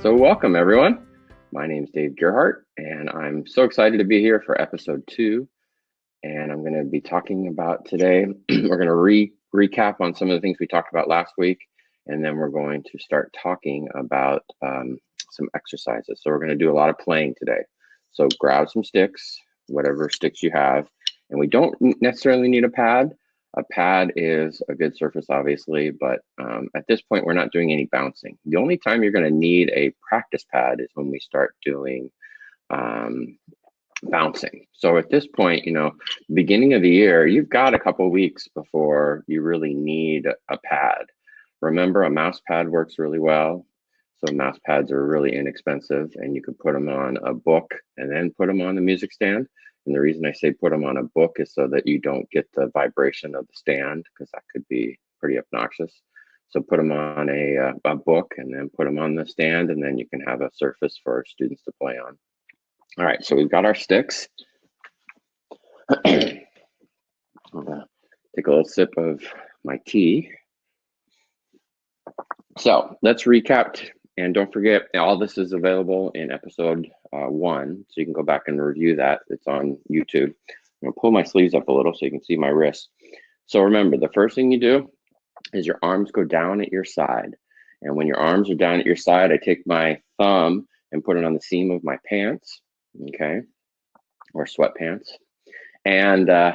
So welcome everyone. My name is Dave Gerhart and I'm so excited to be here for episode 2. And I'm going to be talking about today, we're going to recap on some of the things we talked about last week. And then we're going to start talking about some exercises. So we're going to do a lot of playing today. So grab some sticks, whatever sticks you have. And we don't necessarily need a pad. A pad is a good surface, obviously, but at this point, we're not doing any bouncing. The only time you're going to need a practice pad is when we start doing bouncing. So at this point, beginning of the year, you've got a couple weeks before you really need a pad. Remember, a mouse pad works really well. So mouse pads are really inexpensive and you can put them on a book and then put them on the music stand. And the reason I say put them on a book is so that you don't get the vibration of the stand, because that could be pretty obnoxious. So put them on a book and then put them on the stand, and then you can have a surface for students to play on. All right, so we've got our sticks. I'm gonna take a little sip of my tea. So let's recap, and don't forget, all this is available in episode 1, so you can go back and review that. It's on YouTube. I'm gonna pull my sleeves up a little so you can see my wrists. So remember, the first thing you do is your arms go down at your side. And when your arms are down at your side, I take my thumb and put it on the seam of my pants, okay, or sweatpants. And as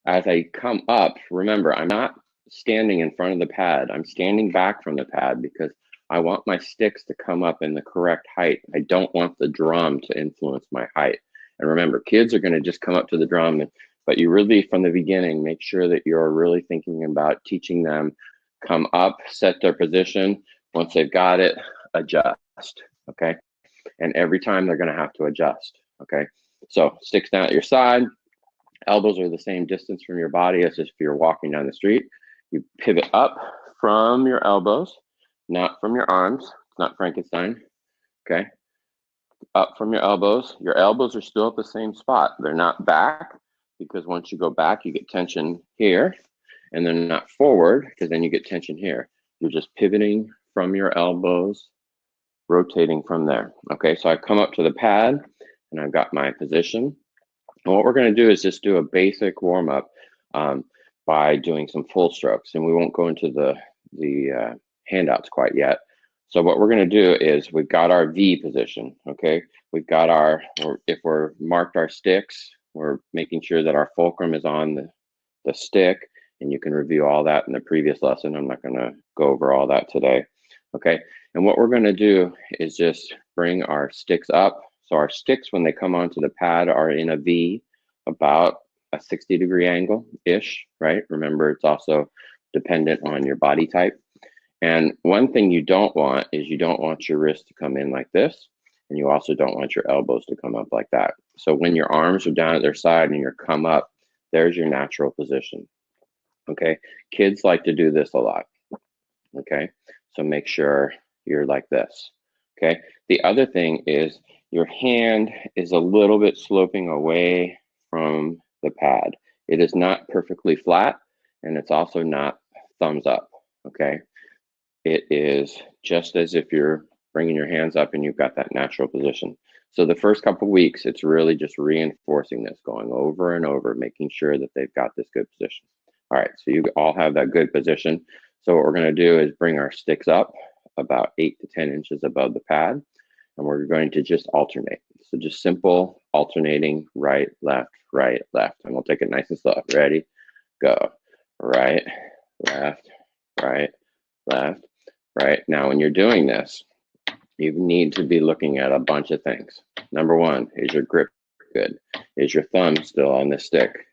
I come up, remember, I'm not standing in front of the pad. I'm standing back from the pad because I want my sticks to come up in the correct height. I don't want the drum to influence my height. And remember, kids are going to just come up to the drum, but you really, from the beginning, make sure that you're really thinking about teaching them, come up, set their position. Once they've got it, adjust, okay? And every time they're going to have to adjust, okay? So sticks down at your side. Elbows are the same distance from your body as if you're walking down the street. You pivot up from your elbows, not from your arms. It's not Frankenstein, okay? Up from your elbows. Your elbows are still at the same spot. They're not back, because once you go back, you get tension here, and they're not forward, because then you get tension here. You're just pivoting from your elbows, rotating from there. Okay, so I come up to the pad, and I've got my position. And what we're going to do is just do a basic warm-up by doing some full strokes, and we won't go into the handouts quite yet. So what we're going to do is we've got our V position, okay? We've got our, if we're marked our sticks, we're making sure that our fulcrum is on the stick, and you can review all that in the previous lesson. I'm not going to go over all that today, okay? And what we're going to do is just bring our sticks up. So our sticks, when they come onto the pad, are in a V, about a 60-degree angle-ish, right? Remember, it's also dependent on your body type. And one thing you don't want is you don't want your wrist to come in like this, and you also don't want your elbows to come up like that. So when your arms are down at their side and you're come up, there's your natural position, okay? Kids like to do this a lot, okay? So make sure you're like this, okay? The other thing is your hand is a little bit sloping away from the pad. It is not perfectly flat, and it's also not thumbs up, okay? It is just as if you're bringing your hands up and you've got that natural position. So the first couple weeks, it's really just reinforcing this, going over and over, making sure that they've got this good position. All right, so you all have that good position. So what we're going to do is bring our sticks up about 8 to 10 inches above the pad, and we're going to just alternate. So just simple alternating, right, left, and we'll take it nice and slow. Ready, go. Right, left, right, left, right. Now, when you're doing this, you need to be looking at a bunch of things. Number one, is your grip good? Is your thumb still on the stick?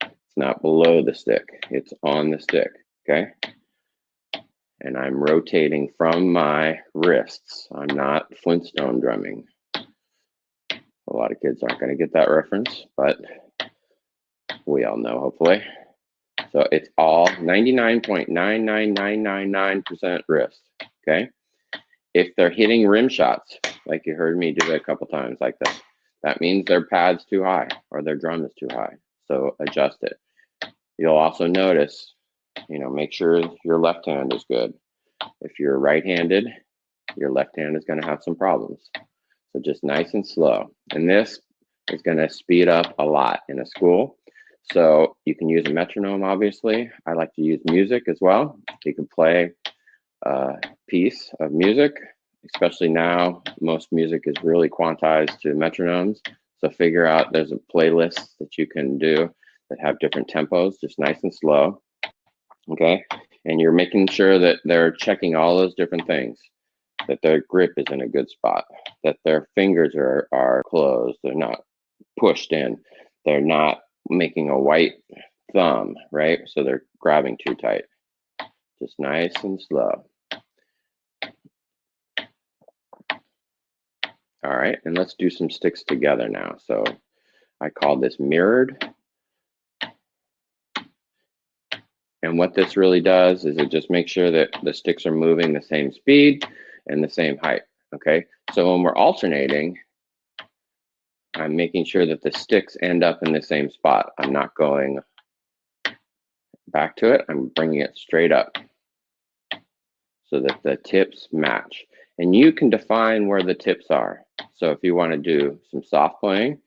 It's not below the stick, it's on the stick, okay? And I'm rotating from my wrists. I'm not Flintstone drumming. A lot of kids aren't going to get that reference, but we all know, hopefully. So it's all 99.99999% wrist, okay? If they're hitting rim shots, like you heard me do it a couple times like this, that means their pad's too high or their drum is too high. So adjust it. You'll also notice, make sure your left hand is good. If you're right-handed, your left hand is going to have some problems. So just nice and slow. And this is going to speed up a lot in a school. So you can use a metronome, obviously. I like to use music as well. You can play a piece of music, especially now, most music is really quantized to metronomes. So figure out, there's a playlist that you can do that have different tempos, just nice and slow. Okay, and you're making sure that they're checking all those different things, that their grip is in a good spot, that their fingers are closed, they're not pushed in, they're not making a white thumb, right? So they're grabbing too tight. Just nice and slow. All right, and let's do some sticks together now. So I call this mirrored. And what this really does is it just makes sure that the sticks are moving the same speed and the same height, okay? So when we're alternating, I'm making sure that the sticks end up in the same spot. I'm not going back to it, I'm bringing it straight up so that the tips match. And you can define where the tips are. So if you want to do some soft playing,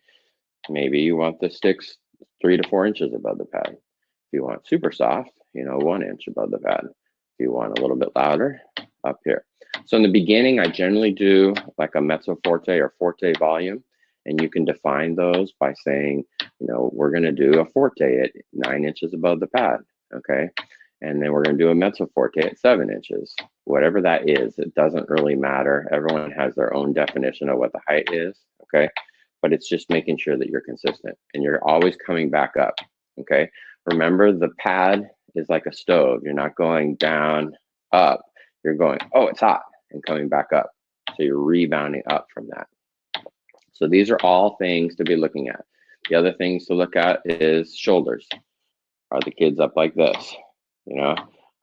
maybe you want the sticks 3 to 4 inches above the pad. If you want super soft, 1 inch above the pad. If you want a little bit louder, up here. So in the beginning, I generally do like a mezzo forte or forte volume, and you can define those by saying, we're going to do a forte at 9 inches above the pad, okay? And then we're going to do a mezzo forte at 7 inches. Whatever that is, it doesn't really matter. Everyone has their own definition of what the height is, okay? But it's just making sure that you're consistent and you're always coming back up, okay? Remember, the pad is like a stove. You're not going down, up. You're going, oh, it's hot, and coming back up. So you're rebounding up from that. So these are all things to be looking at. The other things to look at is shoulders. Are the kids up like this?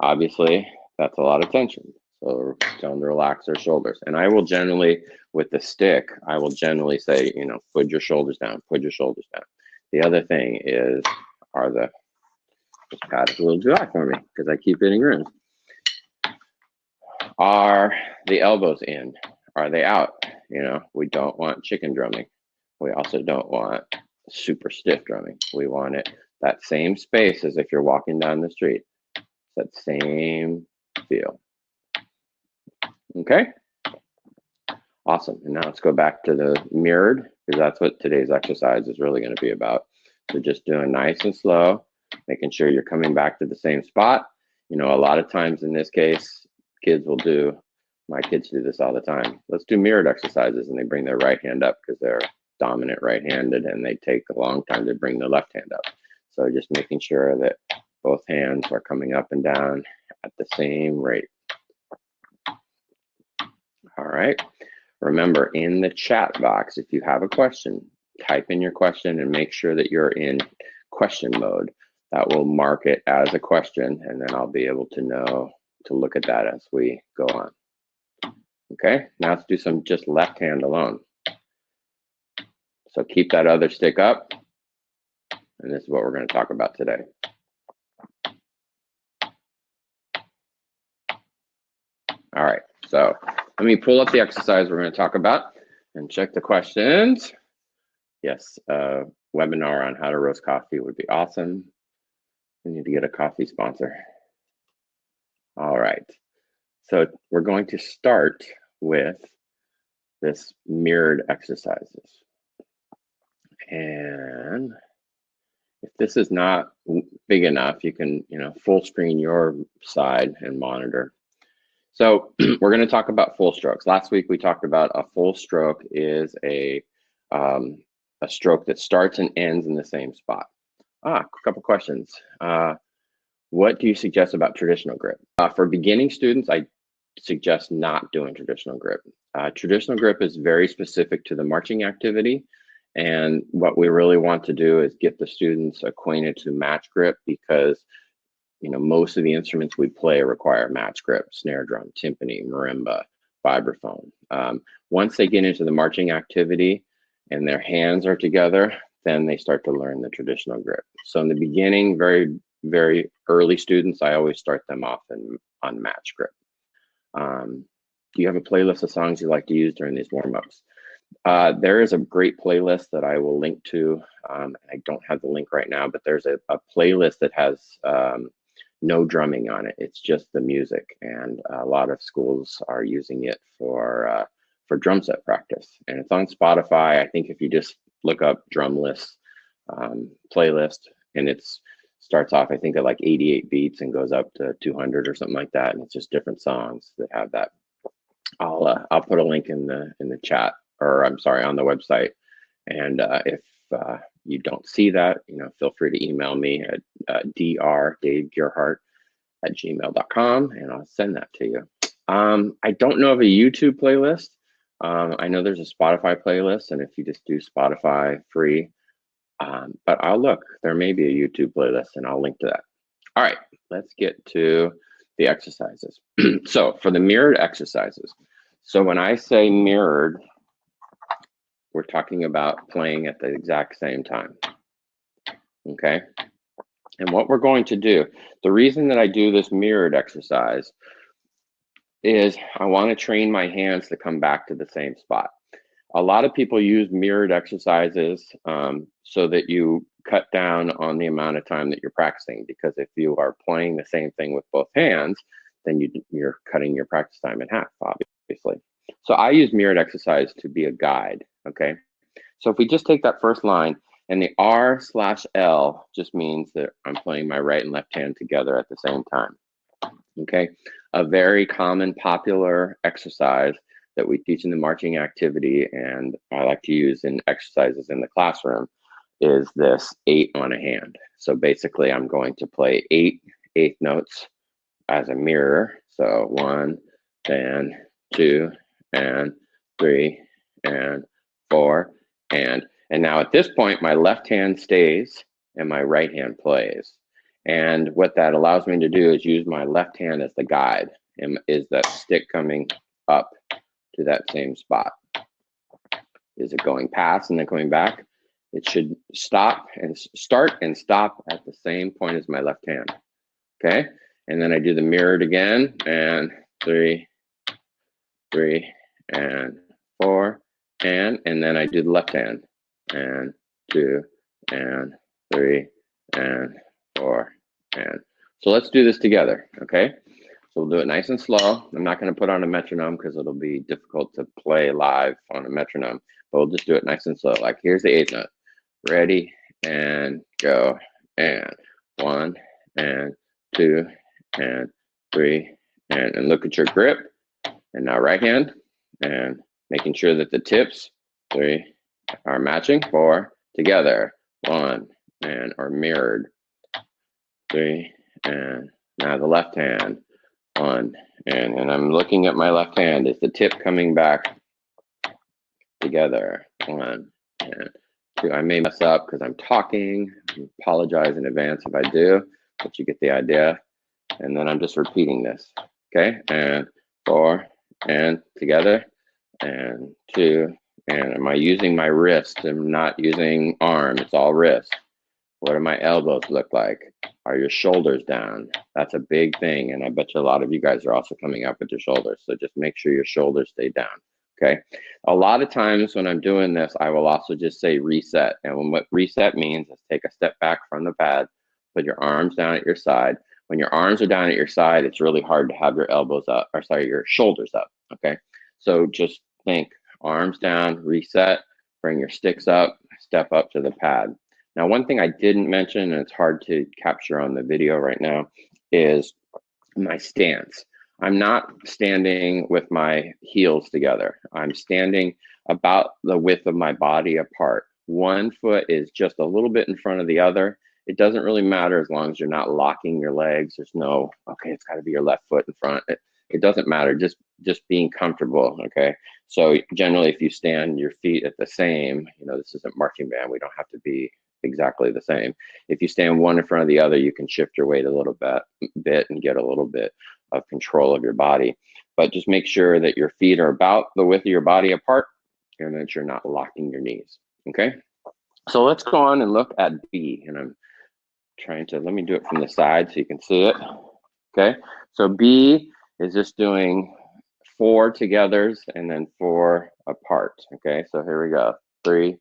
Obviously, that's a lot of tension. So tell them to relax their shoulders. And I will generally, with the stick, I will generally say, put your shoulders down, put your shoulders down. The other thing is, this pad is a little too high for me because I keep hitting rooms. Are the elbows in? Are they out? We don't want chicken drumming. We also don't want super stiff drumming. We want it that same space as if you're walking down the street. That same feel. Okay? Awesome. And now let's go back to the mirrored, because that's what today's exercise is really going to be about. So just doing nice and slow, making sure you're coming back to the same spot. A lot of times in this case, my kids do this all the time. Let's do mirrored exercises, and they bring their right hand up because they're dominant right-handed, and they take a long time to bring their left hand up. So just making sure that both hands are coming up and down at the same rate. All right. Remember, in the chat box, if you have a question, type in your question and make sure that you're in question mode. That will mark it as a question, and then I'll be able to know to look at that as we go on. Okay, now let's do some just left hand alone. So keep that other stick up, and this is what we're going to talk about today. All right, so let me pull up the exercise we're going to talk about and check the questions. Yes, webinar on how to roast coffee would be awesome. We need to get a coffee sponsor. All right, so we're going to start with this mirrored exercises. And if this is not big enough, you can, full screen your side and monitor. So we're going to talk about full strokes. Last week we talked about a full stroke is a stroke that starts and ends in the same spot. A couple questions. What do you suggest about traditional grip? For beginning students, I suggest not doing traditional grip. Traditional grip is very specific to the marching activity. And what we really want to do is get the students acquainted to match grip, because most of the instruments we play require match grip: snare drum, timpani, marimba, vibraphone. Once they get into the marching activity and their hands are together, then they start to learn the traditional grip. So in the beginning, very, very early students, I always start them off on match grip. Do you have a playlist of songs you like to use during these warm-ups? There is a great playlist that I will link to. I don't have the link right now, but there's a playlist that has no drumming on it. It's just the music, and a lot of schools are using it for drum set practice. And it's on Spotify. I think if you just look up drum list playlist, and it's starts off, I think, at like 88 beats and goes up to 200 or something like that, and it's just different songs that have that. I'll put a link in the chat, or I'm sorry, on the website. And if you don't see that, feel free to email me at drdavegerhart@gmail.com, and I'll send that to you. I don't know of a YouTube playlist. I know there's a Spotify playlist, and if you just do Spotify free, but I'll look. There may be a YouTube playlist, and I'll link to that. All right, let's get to the exercises. So for the mirrored exercises, so when I say mirrored, we're talking about playing at the exact same time, okay? And what we're going to do, the reason that I do this mirrored exercise is I want to train my hands to come back to the same spot. A lot of people use mirrored exercises so that you cut down on the amount of time that you're practicing, because if you are playing the same thing with both hands, then you're cutting your practice time in half, obviously. So I use mirrored exercise to be a guide, okay? So if we just take that first line, and the R/L just means that I'm playing my right and left hand together at the same time, okay? A very common, popular exercise that we teach in the marching activity, and I like to use in exercises in the classroom, is this 8 on a hand. So basically I'm going to play 8 eighth notes as a mirror. So 1 and 2 and 3 and 4 and now at this point my left hand stays and my right hand plays. And what that allows me to do is use my left hand as the guide. And is that stick coming up to that same spot? Is it going past and then coming back? It should stop and start and stop at the same point as my left hand. Okay, and then I do the mirrored again, and 3, 3, and 4, and then I do the left hand, and 2, and 3, and 4, and so let's do this together. Okay, so we'll do it nice and slow. I'm not going to put on a metronome because it'll be difficult to play live on a metronome, but we'll just do it nice and slow. Like here's the 8th note. Ready and go, and 1 and 2 and 3 and look at your grip. And now right hand, and making sure that the tips 3 are matching. 4 together, 1 and are mirrored. 3 and now the left hand, 1 and I'm looking at my left hand. Is the tip coming back together? 1 and 2. I may mess up because I'm talking. I apologize in advance if I do, but you get the idea. And then I'm just repeating this. Okay, and 4 and together, and 2 and am I using my wrist? I'm not using arm. It's all wrist. What do my elbows look like? Are your shoulders down? That's a big thing, and I bet you a lot of you guys are also coming up with your shoulders. So just make sure your shoulders stay down. Okay, a lot of times when I'm doing this, I will also just say reset. And what reset means is take a step back from the pad, put your arms down at your side. When your arms are down at your side, it's really hard to have your elbows up, or sorry, your shoulders up, okay? So just think, arms down, reset, bring your sticks up, step up to the pad. Now, one thing I didn't mention, and it's hard to capture on the video right now, is my stance. I'm not standing with my heels together. I'm standing about the width of my body apart. One foot is just a little bit in front of the other. It doesn't really matter as long as you're not locking your legs. There's no, okay, it's got to be your left foot in front. It doesn't matter, just being comfortable, okay? So generally, if you stand your feet at the same, this isn't marching band, we don't have to be exactly the same. If you stand one in front of the other, you can shift your weight a little bit and get a little bit of control of your body. But just make sure that your feet are about the width of your body apart and that you're not locking your knees, okay? So let's go on and look at B, and I'm trying to, let me do it from the side so you can see it, okay? So B is just doing 4 togethers and then 4 apart. Okay, so here we go. 3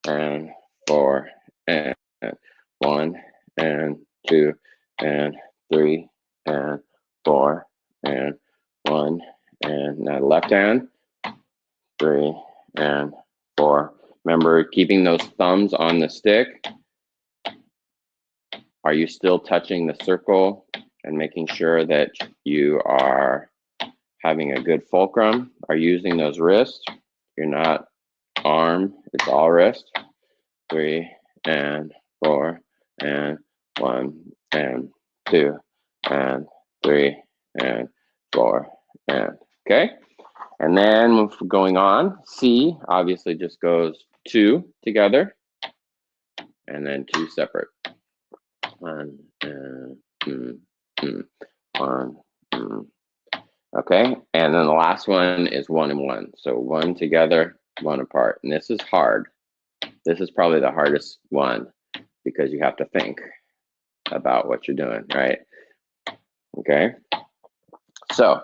and 4 and 1 and 2 and 3 and 4 and 1 and now left hand, 3 and 4. Remember keeping those thumbs on the stick. Are you still touching the circle and making sure that you are having a good fulcrum? Are you using those wrists? You're not arm, it's all wrist. 3 and 4 and 1 and 2 and 3 and 4 and okay. And then going on, C obviously just goes 2 together and then 2 separate. 1 and 1. Okay, and then the last one is 1 and 1. So 1 together, 1 apart. And this is hard. This is probably the hardest one because you have to think about what you're doing, right? Okay, so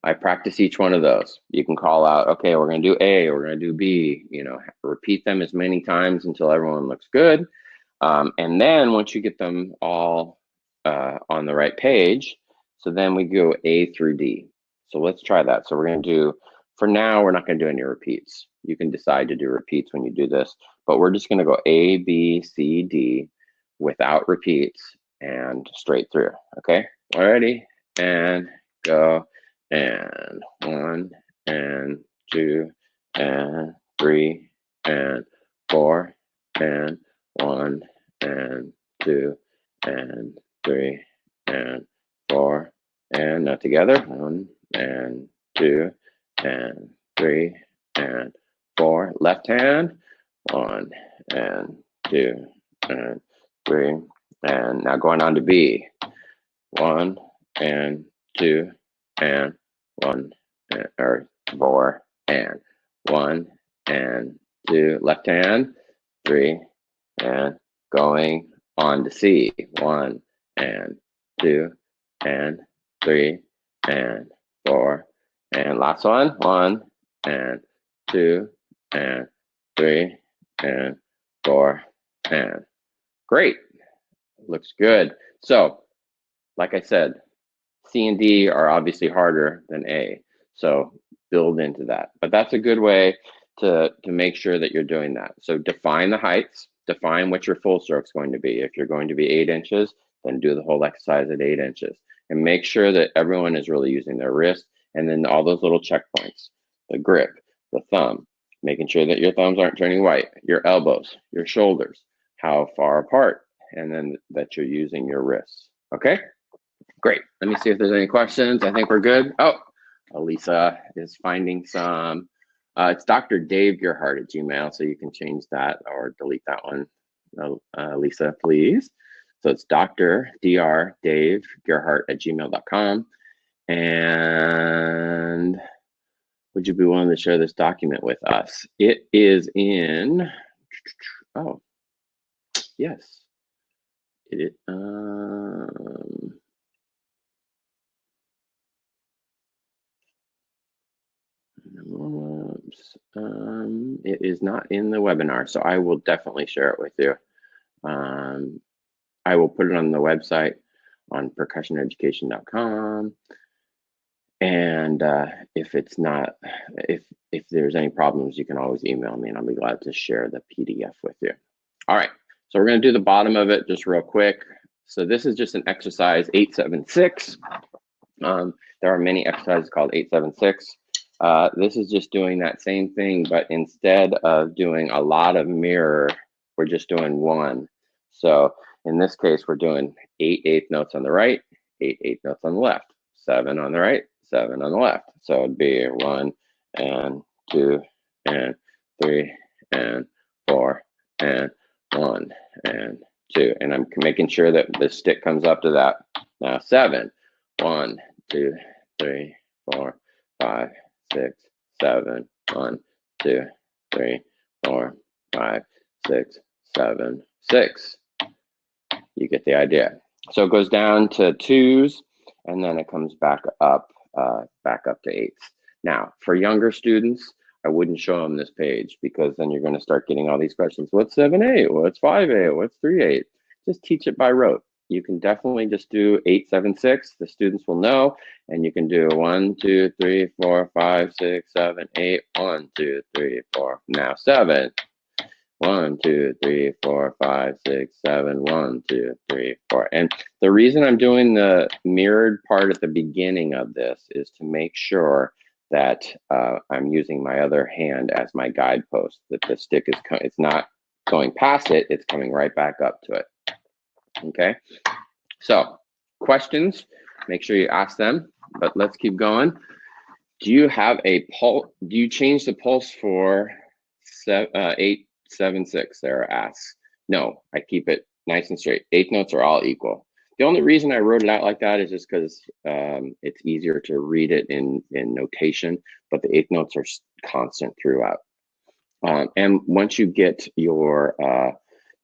I practice each one of those. You can call out, okay, we're going to do A, we're going to do B, you know, repeat them as many times until everyone looks good. And then once you get them all on the right page, so then we go A through D. So let's try that. So we're going to do, for now, we're not going to do any repeats. You can decide to do repeats when you do this, but we're just going to go A, B, C, D without repeats and straight through. Okay, alrighty, and go. And 1 and 2 and 3 and 4 and 1 and 2 and 3 and 4 and now together 1 and 2 and 3 and 4. Left hand, 1 and 2 and 3 and now going on to B, 1 and 2 and 1 and, or 4 and 1 and 2. Left hand, 3 and going on to C, 1 and 2 and 3 and 4 and last one, 1 and 2 and 3 and 4 and great. Looks good. So like I said, C and D are obviously harder than A, so build into that. But that's a good way to make sure that you're doing that. So define the heights, define what your full stroke's going to be. If you're going to be 8 inches, then do the whole exercise at 8 inches. And make sure that everyone is really using their wrist, and then all those little checkpoints, the grip, the thumb, making sure that your thumbs aren't turning white, your elbows, your shoulders, how far apart, and then that you're using your wrists, okay? Great. Let me see if there's any questions. I think we're good. Oh, Elisa is finding some. It's Dr. Dave Gerhart at Gmail, so you can change that or delete that one, Lisa, please. So it's Dr. Dave Gerhart at gmail.com. And would you be willing to share this document with us? It is in, oh, yes. It it is not in the webinar, so I will definitely share it with you. I will put it on the website on percussioneducation.com. And if it's not, if there's any problems, you can always email me and I'll be glad to share the PDF with you. All right, so we're going to do the bottom of it just real quick. So this is just an exercise 876. There are many exercises called 876. This is just doing that same thing, but instead of doing a lot of mirror, we're just doing one. So in this case, we're doing 8 eighth notes on the right, 8 eighth notes on the left, 7 on the right, 7 on the left. So it'd be 1 and 2 and 3 and 4 and 1 and 2. And I'm making sure that the stick comes up to that. Now 7, 1, 2, 3, 4, 5, 6, 7, 1, 2, 3, 4, 5, 6, 7, 6. You get the idea. So it goes down to 2s, and then it comes back up to 8s. Now, for younger students, I wouldn't show them this page because then you're going to start getting all these questions. What's 7/8? What's 5/8? What's 3/8? Just teach it by rote. You can definitely just do 8/7/6. The students will know, and you can do 1, 2, 3, 4, 5, 6, 7, 8. 1, 2, 3, 4. Now 7. 1, 2, 3, 4, 5, 6, 7. 1, 2, 3, 4. And the reason I'm doing the mirrored part at the beginning of this is to make sure that I'm using my other hand as my guidepost, that the stick is, it's not going past it, it's coming right back up to it. Okay, so questions, make sure you ask them, but let's keep going. Do you have a pulse? Do you change the pulse for 8/7/6? Sarah asks. No, I keep it nice and straight. 8th notes are all equal. The only reason I wrote it out like that is just because it's easier to read it in notation, but the 8th notes are constant throughout. And once you get your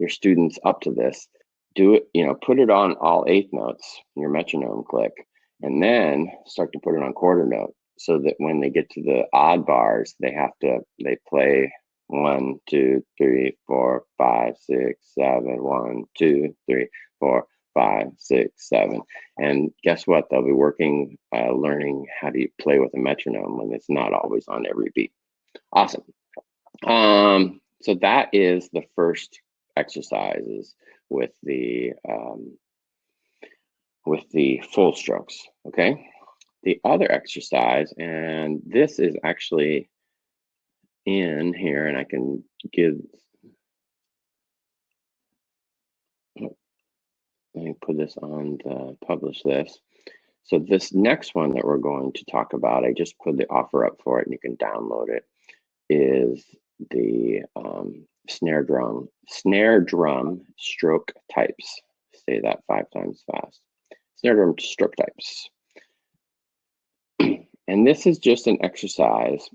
students up to this, do it, put it on all 8th notes, your metronome click, and then start to put it on quarter note, so that when they get to the odd bars, they play 1, 2, 3, 4, 5, 6, 7, 1, 2, 3, 4, 5, 6, 7. And guess what? They'll be working, learning how to play with a metronome when it's not always on every beat. Awesome. So that is the first exercises with the full strokes. Okay. The other exercise, and this is actually in here, and I can let me put this on the publish this. So this next one that we're going to talk about, I just put the offer up for it and you can download it, is the snare drum stroke types. Say that 5 times fast. Snare drum stroke types. And this is just an exercise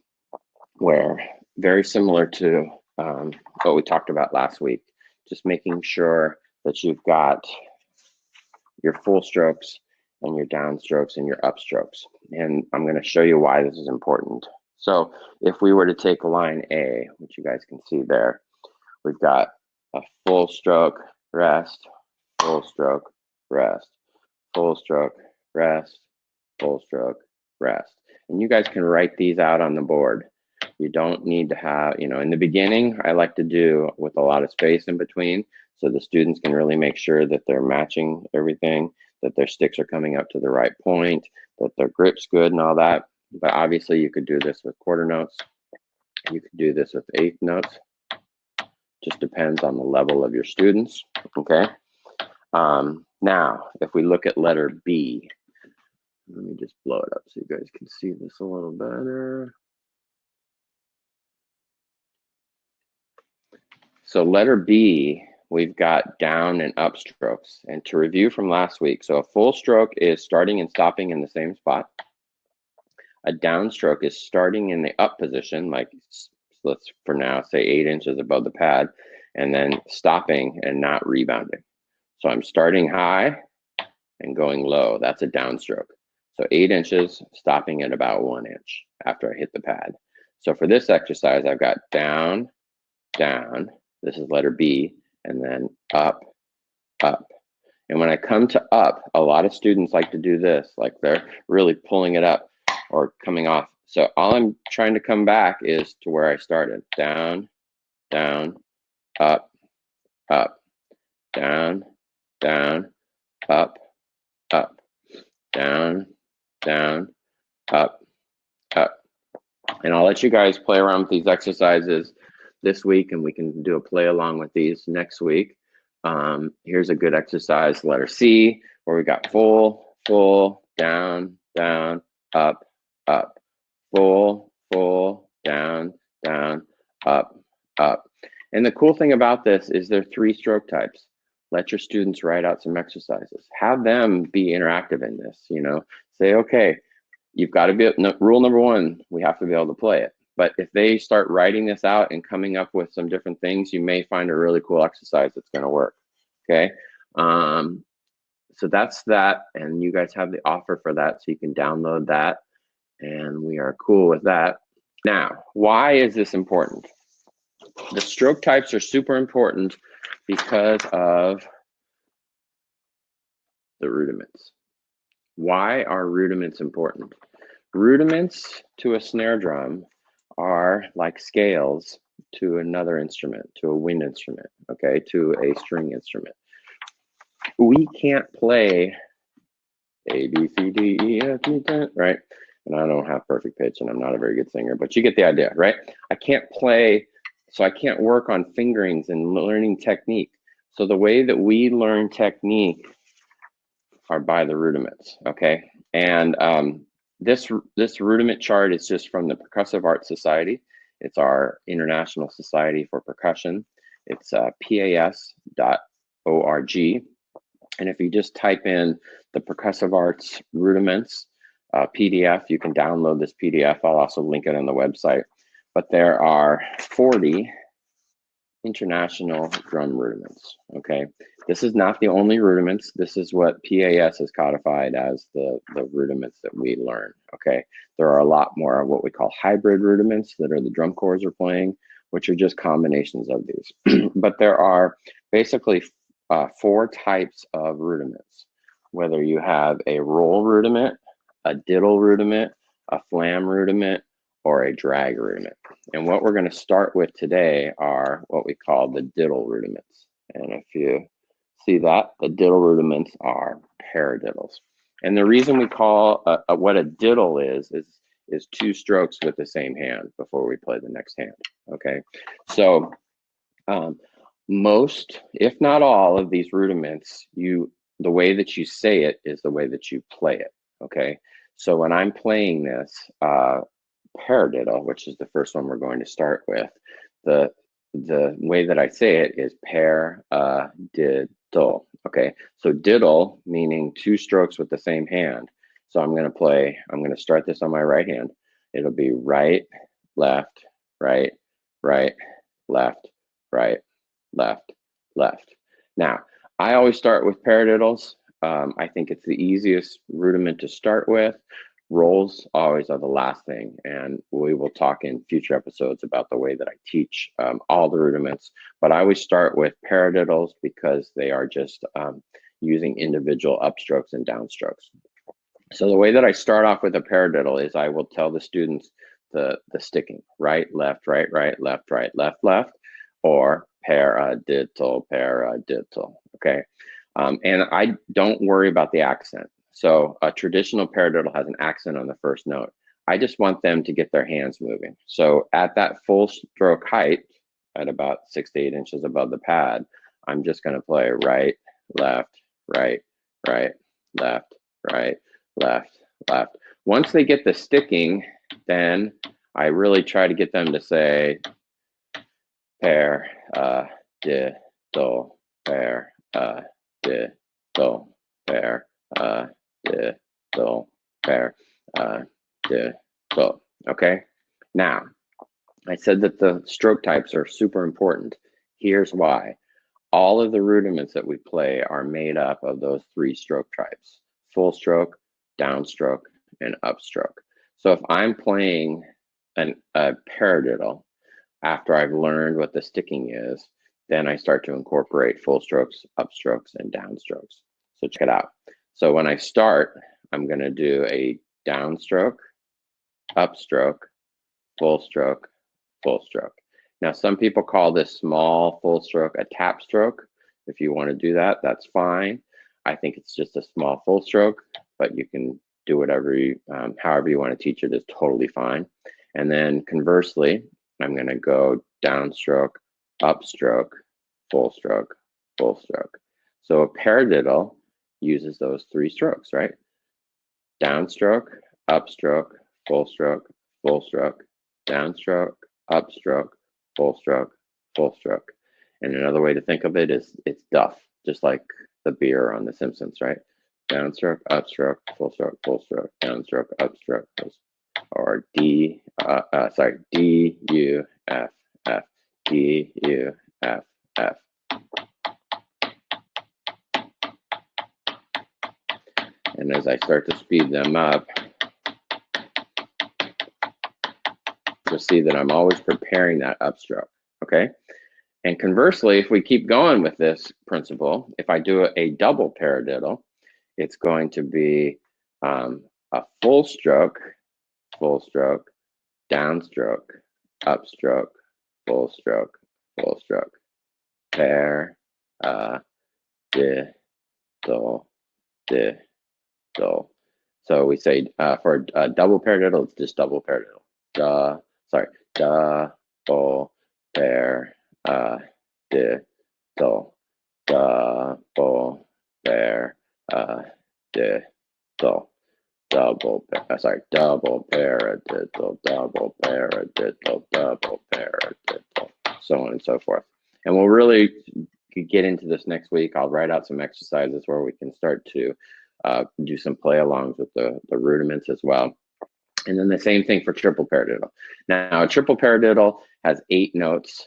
where, very similar to what we talked about last week, just making sure that you've got your full strokes and your downstrokes and your upstrokes. And I'm going to show you why this is important. So if we were to take line A, which you guys can see there, we've got a full stroke, rest, full stroke, rest, full stroke, rest, full stroke, rest. And you guys can write these out on the board. You don't need to have, in the beginning, I like to do with a lot of space in between, so the students can really make sure that they're matching everything, that their sticks are coming up to the right point, that their grip's good and all that. But obviously you could do this with quarter notes. You could do this with 8th notes. Just depends on the level of your students, okay? Now, if we look at letter B, let me just blow it up so you guys can see this a little better. So letter B, we've got down and up strokes. And to review from last week, so a full stroke is starting and stopping in the same spot. A downstroke is starting in the up position, like let's for now say 8 inches above the pad, and then stopping and not rebounding. So I'm starting high and going low. That's a downstroke. So 8 inches, stopping at about 1 inch after I hit the pad. So for this exercise, I've got down, down. This is letter B, and then up, up. And when I come to up, a lot of students like to do this, like they're really pulling it up or coming off. So all I'm trying to come back is to where I started. Down, down, up, up, down, down, up, up, down, down, up, up. And I'll let you guys play around with these exercises this week, and we can do a play along with these next week. Here's a good exercise, letter C, where we got full, full, down, down, up, up, full, full, down, down, up, up. And the cool thing about this is there are 3 stroke types. Let your students write out some exercises. Have them be interactive in this, Say, okay, you've got to be, rule number 1, we have to be able to play it. But if they start writing this out and coming up with some different things, you may find a really cool exercise that's going to work. Okay. So that's that. And you guys have the offer for that. So you can download that And we are cool with that. Now, why is this important? The stroke types are super important because of the rudiments. Why are rudiments important? Rudiments to a snare drum are like scales to another instrument, to a wind instrument, okay, to a string instrument. We can't play A, B, C, D, E, F, G, right? And I don't have perfect pitch and I'm not a very good singer, but you get the idea, right? I can't play, so I can't work on fingerings and learning technique. So the way that we learn technique are by the rudiments, okay? And this rudiment chart is just from the Percussive Arts Society. It's our International Society for Percussion. It's pas.org. And if you just type in the Percussive Arts Rudiments PDF, you can download this PDF. I'll also link it on the website. But there are 40 international drum rudiments, okay? This is not the only rudiments. This is what PAS has codified as the rudiments that we learn, okay? There are a lot more of what we call hybrid rudiments that are the drum corps are playing, which are just combinations of these. But there are basically 4 types of rudiments, whether you have a roll rudiment, a diddle rudiment, a flam rudiment, or a drag rudiment. And what we're going to start with today are what we call the diddle rudiments. And if you see that, the diddle rudiments are paradiddles. And the reason we call what a diddle is 2 strokes with the same hand before we play the next hand, okay? So most, if not all, of these rudiments, the way that you say it is the way that you play it, okay? So when I'm playing this paradiddle, which is the first one we're going to start with, the way that I say it is paradiddle, okay? So diddle meaning 2 strokes with the same hand. So I'm going to start this on my right hand. It'll be right, left, right, right, left, right, left, left. Now, I always start with paradiddles. I think it's the easiest rudiment to start with. Rolls always are the last thing, and we will talk in future episodes about the way that I teach all the rudiments. But I always start with paradiddles because they are just using individual upstrokes and downstrokes. So the way that I start off with a paradiddle is I will tell the students the sticking: right, left, right, right, left, right, left, left, or paradiddle, paradiddle, okay? And I don't worry about the accent. So a traditional paradiddle has an accent on the first note. I just want them to get their hands moving. So at that full stroke height, at about 6 to 8 inches above the pad, I'm just going to play right, left, right, right, left, right, left, left. Once they get the sticking, then I really try to get them to say paradiddle, paradiddle, paradiddle, paradiddle. Okay. Now, I said that the stroke types are super important. Here's why. All of the rudiments that we play are made up of those 3 stroke types: full stroke, downstroke, and upstroke. So if I'm playing a paradiddle after I've learned what the sticking is, then I start to incorporate full strokes, upstrokes, and downstrokes. So check it out. So when I start, I'm going to do a downstroke, upstroke, full stroke, full stroke. Now, some people call this small full stroke a tap stroke. If you want to do that, that's fine. I think it's just a small full stroke, but you can do whatever you, however you want to teach it is totally fine. And then conversely, I'm going to go downstroke, upstroke, full stroke, full stroke. So a paradiddle uses those 3 strokes, right? Downstroke, upstroke, full stroke, downstroke, upstroke, full stroke, full stroke. And another way to think of it is it's duff, just like the beer on The Simpsons, right? Downstroke, upstroke, full stroke, downstroke, upstroke, or D, D, U, F, F, D, U, F, F. And as I start to speed them up, you'll see that I'm always preparing that upstroke, okay? And conversely, if we keep going with this principle, if I do a double paradiddle, it's going to be a full stroke, downstroke, upstroke, full stroke, par, di, do, di, do. So we say for a double paradiddle, it's just double paradiddle. Da, bo, par, di, do. Da, bo, par, di, do. Double paradiddle, double paradiddle, double paradiddle, so on and so forth. And we'll really get into this next week. I'll write out some exercises where we can start to do some play-alongs with the rudiments as well. And then the same thing for triple paradiddle. Now, a triple paradiddle has 8 notes,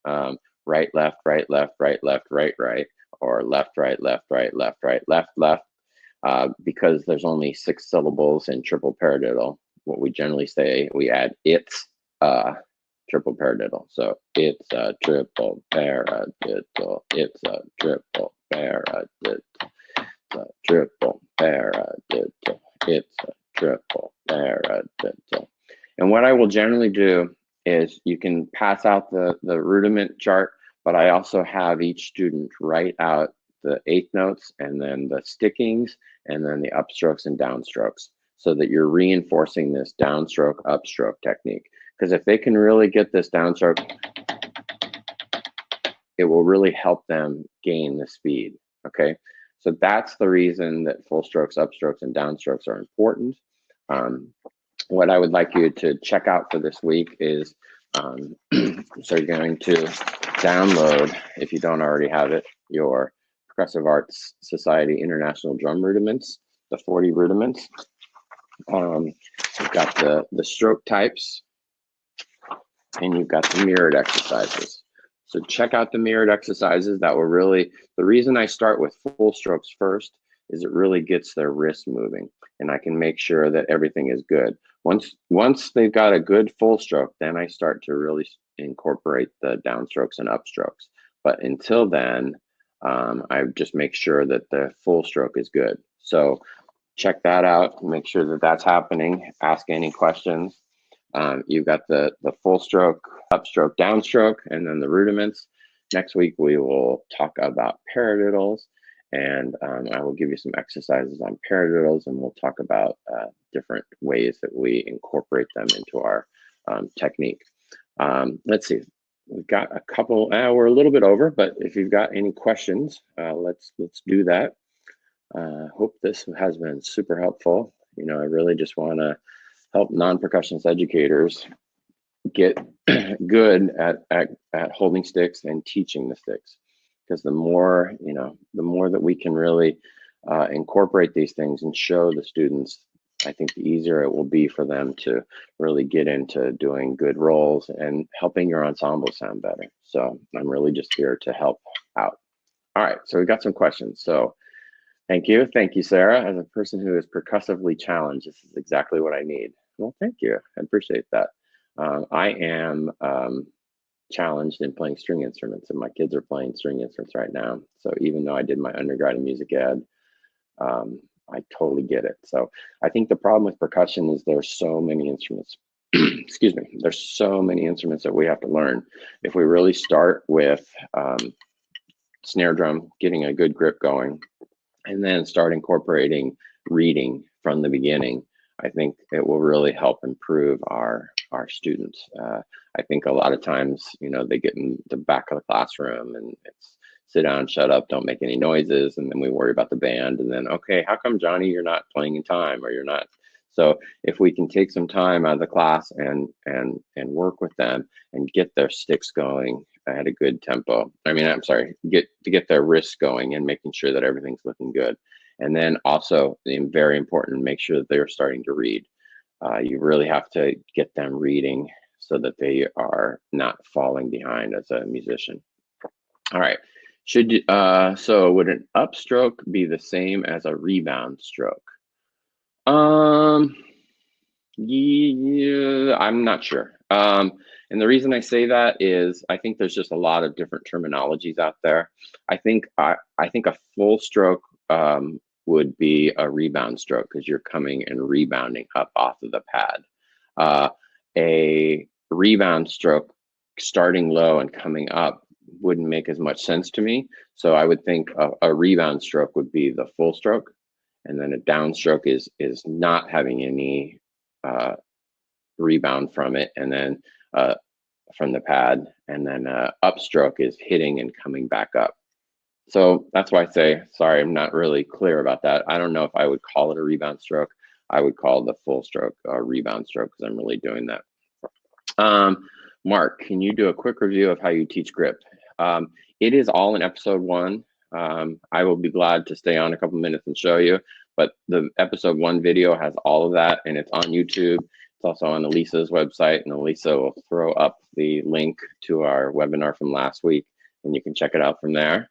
right, left, right, left, right, left, right, right, or left, right, left, right, left, right, left, left. Because there's only 6 syllables in triple paradiddle, what we generally say, we add it's triple paradiddle. So it's a triple paradiddle, it's a triple paradiddle, it's a triple paradiddle, it's a triple paradiddle. And what I will generally do is you can pass out the rudiment chart, but I also have each student write out the 8th notes and then the stickings and then the upstrokes and downstrokes, so that you're reinforcing this downstroke upstroke technique. Because if they can really get this downstroke, it will really help them gain the speed. Okay, so that's the reason that full strokes, upstrokes, and downstrokes are important. What I would like you to check out for this week is so you're going to download, if you don't already have it, your Progressive Arts Society International Drum Rudiments, the 40 rudiments. You've got the stroke types, and you've got the mirrored exercises. So check out the mirrored exercises. That will really, the reason I start with full strokes first is it really gets their wrist moving, and I can make sure that everything is good. Once they've got a good full stroke, then I start to really incorporate the downstrokes and upstrokes. But until then, I just make sure that the full stroke is good. So check that out, make sure that that's happening, ask any questions. You've got the full stroke, upstroke, downstroke, and then the rudiments. Next week, we will talk about paradiddles, and I will give you some exercises on paradiddles, and we'll talk about different ways that we incorporate them into our technique. Let's see. We've got a couple, we're a little bit over, but if you've got any questions, let's do that. Hope this has been super helpful. You know, I really just want to help non-percussionist educators get good at holding sticks and teaching the sticks. Because the more, you know, the more that we can really incorporate these things and show the students, I think the easier it will be for them to really get into doing good roles and helping your ensemble sound better. So I'm really just here to help out. All right, so we got some questions. So thank you, Sarah. As a person who is percussively challenged, this is exactly what I need. Well, thank you, I appreciate that. I am challenged in playing string instruments, and my kids are playing string instruments right now. So even though I did my undergrad in music ed, I totally get it. So I think the problem with percussion is there's so many instruments. Excuse me. There's so many instruments that we have to learn. If we really start with snare drum, getting a good grip going, and then start incorporating reading from the beginning, I think it will really help improve our students. I think a lot of times, you know, they get in the back of the classroom and it's sit down, shut up, don't make any noises, and then we worry about the band, and then, okay, how come, Johnny, you're not playing in time, or you're not? So if we can take some time out of the class and work with them and get their sticks going at a good tempo, get their wrists going and making sure that everything's looking good. And then also, very important, make sure that they're starting to read. You really have to get them reading so that they are not falling behind as a musician. All right. So would an upstroke be the same as a rebound stroke? Yeah, I'm not sure. And the reason I say that is I think there's just a lot of different terminologies out there. I think a full stroke would be a rebound stroke because you're coming and rebounding up off of the pad. Uh, a rebound stroke starting low and coming up wouldn't make as much sense to me. So I would think a rebound stroke would be the full stroke, and then a downstroke is not having any uh, rebound from it, and then uh, from the pad, and then upstroke is hitting and coming back up. So that's why I say, sorry, I'm not really clear about that. I don't know if I would call it a rebound stroke. I would call the full stroke a rebound stroke because I'm really doing that. Mark, can you do a quick review of how you teach grip? It is all in episode 1. I will be glad to stay on a couple minutes and show you, but the episode 1 video has all of that, and it's on YouTube. It's also on Elisa's website, and Elisa will throw up the link to our webinar from last week, and you can check it out from there.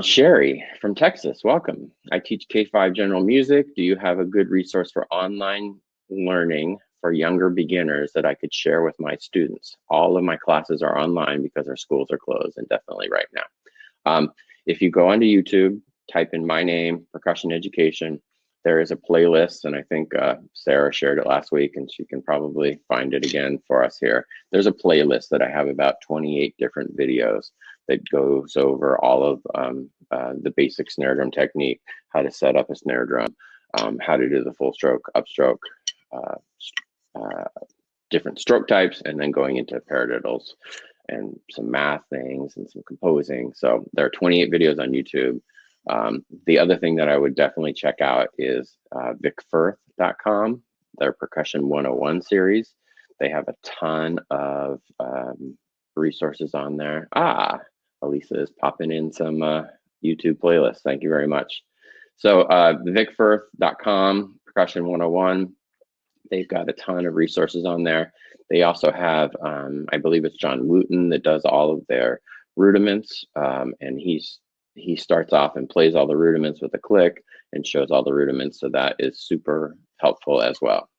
Sherry from Texas, welcome. I teach K-5 general music. Do you have a good resource for online learning for younger beginners that I could share with my students? All of my classes are online because our schools are closed, and definitely right now. If you go onto YouTube, type in my name, percussion education, there is a playlist, and I think Sarah shared it last week, and she can probably find it again for us here. There's a playlist that I have about 28 different videos that goes over all of the basic snare drum technique, how to set up a snare drum, how to do the full stroke, upstroke, different stroke types, and then going into paradiddles and some math things and some composing. So there are 28 videos on YouTube. The other thing that I would definitely check out is vicfirth.com, their Percussion 101 series. They have a ton of resources on there. Elisa is popping in some YouTube playlists. Thank you very much. So vicfirth.com, Percussion 101, they've got a ton of resources on there. They also have, I believe it's John Wooten that does all of their rudiments, and he starts off and plays all the rudiments with a click and shows all the rudiments, so that is super helpful as well.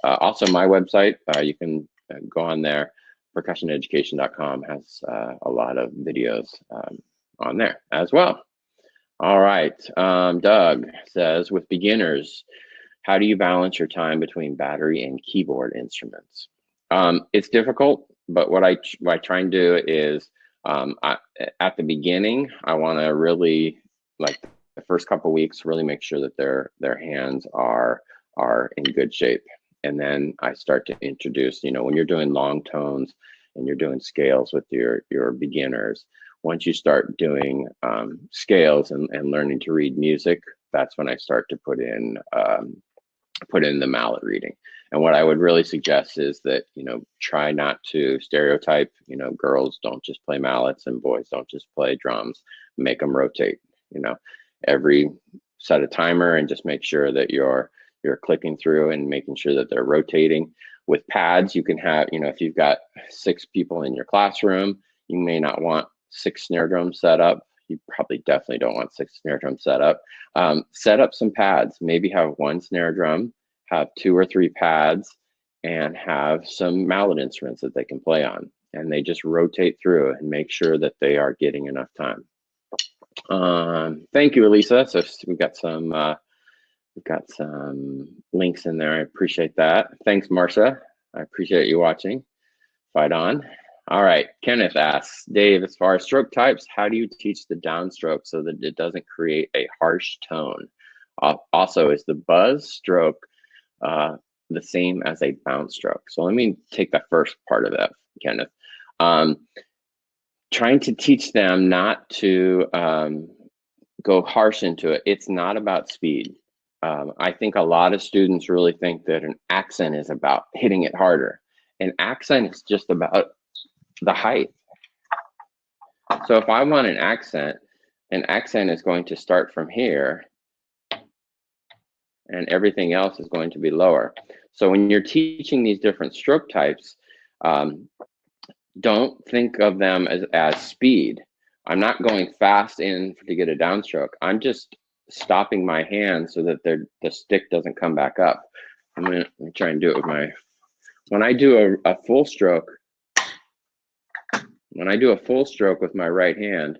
Also, my website, you can go on there, percussioneducation.com has a lot of videos on there as well. All right, Doug says, with beginners, how do you balance your time between battery and keyboard instruments? It's difficult, but what I try and do is at the beginning, I want to really, like the first couple of weeks, really make sure that their hands are in good shape. And then I start to introduce, when you're doing long tones and you're doing scales with your beginners, once you start doing scales and learning to read music, that's when I start to put in the mallet reading. And what I would really suggest is that, try not to stereotype, girls don't just play mallets and boys don't just play drums. Make them rotate, every set a timer and just make sure that you're clicking through and making sure that they're rotating. With pads, you can have, if you've got 6 people in your classroom, you may not want 6 snare drums set up. You probably definitely don't want 6 snare drums set up. Set up some pads, maybe have 1 snare drum, have 2 or 3 pads, and have some mallet instruments that they can play on. And they just rotate through and make sure that they are getting enough time. Thank you, Elisa. So we've got some links in there. I appreciate that. Thanks, Marcia. I appreciate you watching. Fight on. All right, Kenneth asks, Dave, as far as stroke types, how do you teach the downstroke so that it doesn't create a harsh tone? Also, is the buzz stroke the same as a bounce stroke? So let me take the first part of that, Kenneth. Trying to teach them not to go harsh into it. It's not about speed. I think a lot of students really think that an accent is about hitting it harder. An accent is just about the height. So if I want an accent is going to start from here and everything else is going to be lower. So when you're teaching these different stroke types, don't think of them as speed. I'm not going fast in to get a downstroke. I'm just stopping my hand so that the stick doesn't come back up. I'm gonna try and do it with when I do a full stroke, with my right hand,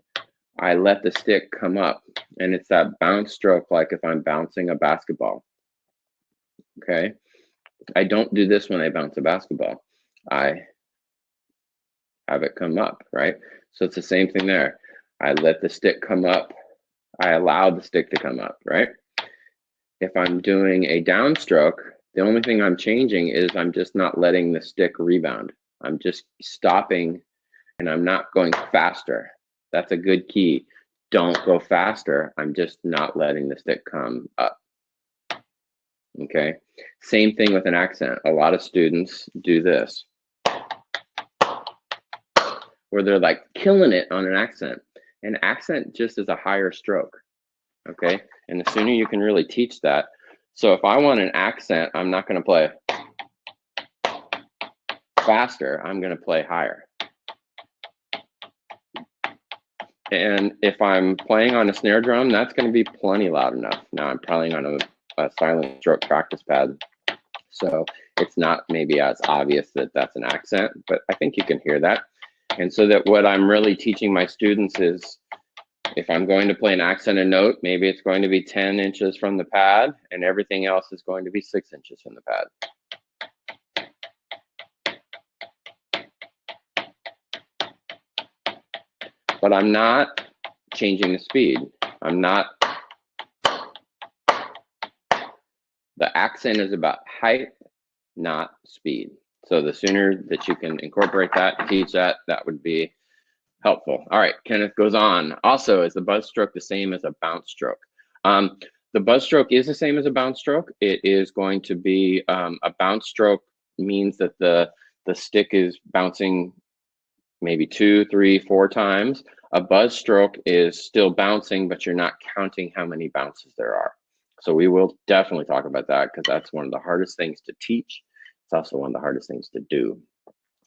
I let the stick come up, and it's that bounce stroke, like if I'm bouncing a basketball. Okay, I don't do this when I bounce a basketball. I have it come up, right? So it's the same thing there. I let the stick come up. I allow the stick to come up, right? If I'm doing a downstroke, the only thing I'm changing is I'm just not letting the stick rebound. I'm just stopping, and I'm not going faster. That's a good key. Don't go faster. I'm just not letting the stick come up. Okay. Same thing with an accent. A lot of students do this, where they're like killing it on an accent. An accent just is a higher stroke. Okay. And the sooner you can really teach that. So if I want an accent, I'm not going to play faster. I'm going to play higher. And if I'm playing on a snare drum, that's going to be plenty loud enough. Now I'm playing on a silent stroke practice pad, so it's not maybe as obvious that that's an accent, but I think you can hear that. And so that what I'm really teaching my students is, if I'm going to play an accented note, maybe it's going to be 10 inches from the pad, and everything else is going to be 6 inches from the pad. But I'm not changing the speed. The accent is about height, not speed. So the sooner that you can incorporate that and teach that, that would be helpful. All right, Kenneth goes on. Also, is the buzz stroke the same as a bounce stroke? The buzz stroke is the same as a bounce stroke. It is going to be a bounce stroke means that the stick is bouncing maybe 2, 3, 4 times. A buzz stroke is still bouncing, but you're not counting how many bounces there are. So we will definitely talk about that, because that's one of the hardest things to teach. It's also one of the hardest things to do.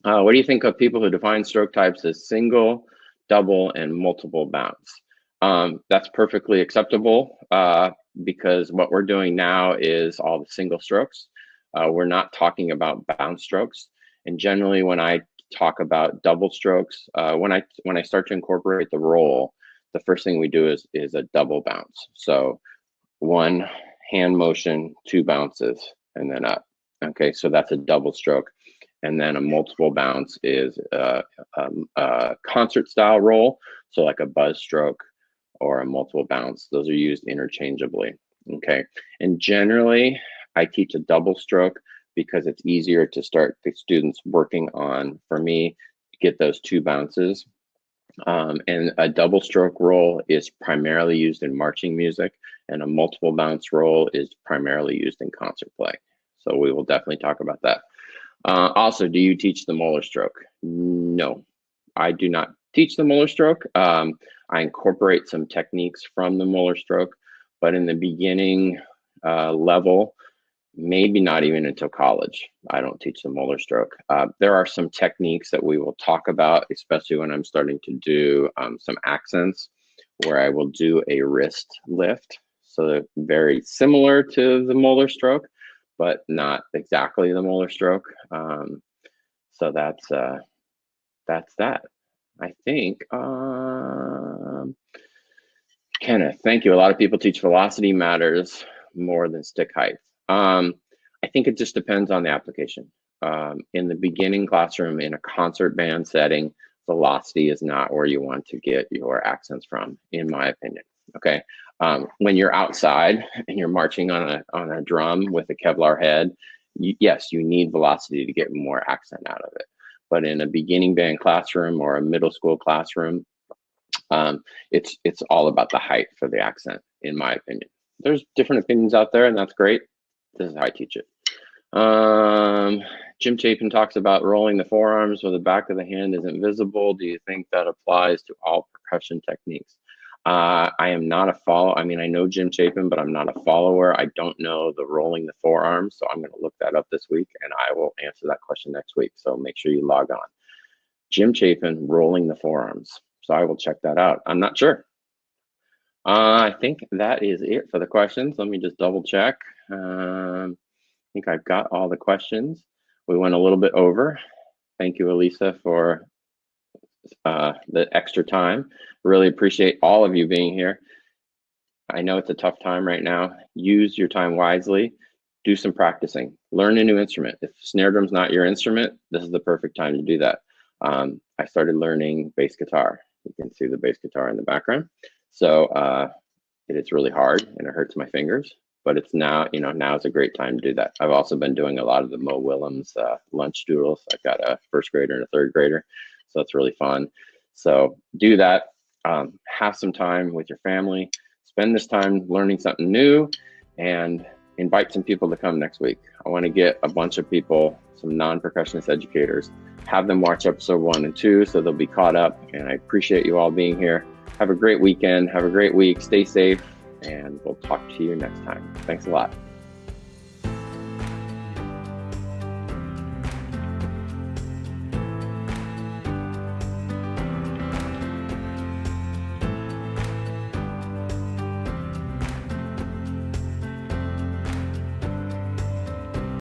What do you think of people who define stroke types as single, double, and multiple bounce? That's perfectly acceptable, because what we're doing now is all the single strokes. We're not talking about bounce strokes. And generally, when I talk about double strokes, when I start to incorporate the roll, the first thing we do is a double bounce. So 1 hand motion, 2 bounces, and then up. Okay, so that's a double stroke. And then a multiple bounce is a concert style roll, so like a buzz stroke or a multiple bounce. Those are used interchangeably. Okay, and generally I teach a double stroke because it's easier to start the students working on, for me, get those 2 bounces. And a double stroke roll is primarily used in marching music, and a multiple bounce roll is primarily used in concert play. So we will definitely talk about that. Also, do you teach the Moller stroke? No, I do not teach the Moller stroke. I incorporate some techniques from the Moller stroke, but in the beginning level, maybe not even until college, I don't teach the Moller stroke. There are some techniques that we will talk about, especially when I'm starting to do some accents, where I will do a wrist lift. So very similar to the Moller stroke, but not exactly the Moller stroke. So that's that. I think, Kenneth, thank you. A lot of people teach velocity matters more than stick height. I think it just depends on the application. In the beginning classroom, in a concert band setting, velocity is not where you want to get your accents from, in my opinion. Okay. When you're outside and you're marching on a drum with a Kevlar head, yes, you need velocity to get more accent out of it. But in a beginning band classroom or a middle school classroom, it's all about the height for the accent, in my opinion. There's different opinions out there, and that's great. This is how I teach it. Jim Chapin talks about rolling the forearms where the back of the hand isn't visible. Do you think that applies to all percussion techniques? I am not a follower. I mean, I know Jim Chapin, but I'm not a follower. I don't know the rolling the forearms, so I'm going to look that up this week, and I will answer that question next week. So make sure you log on. Jim Chapin, rolling the forearms. So I will check that out. I'm not sure. I think that is it for the questions. Let me just double check. think I've got all the questions. We went a little bit over. Thank you, Elisa, for the extra time. Really appreciate all of you being here. I know it's a tough time right now. Use your time wisely. Do some practicing. Learn a new instrument. If snare drum's not your instrument, this is the perfect time to do that. I started learning bass guitar. You can see the bass guitar in the background. So it is really hard and it hurts my fingers, but it's now, now is a great time to do that. I've also been doing a lot of the Mo Willems lunch doodles. I've got a first grader and a third grader, so it's really fun. So do that. Have some time with your family. Spend this time learning something new and invite some people to come next week. I want to get a bunch of people, some non-percussionist educators, have them watch episode 1 and 2 so they'll be caught up. And I appreciate you all being here. Have a great weekend. Have a great week. Stay safe. And we'll talk to you next time. Thanks a lot.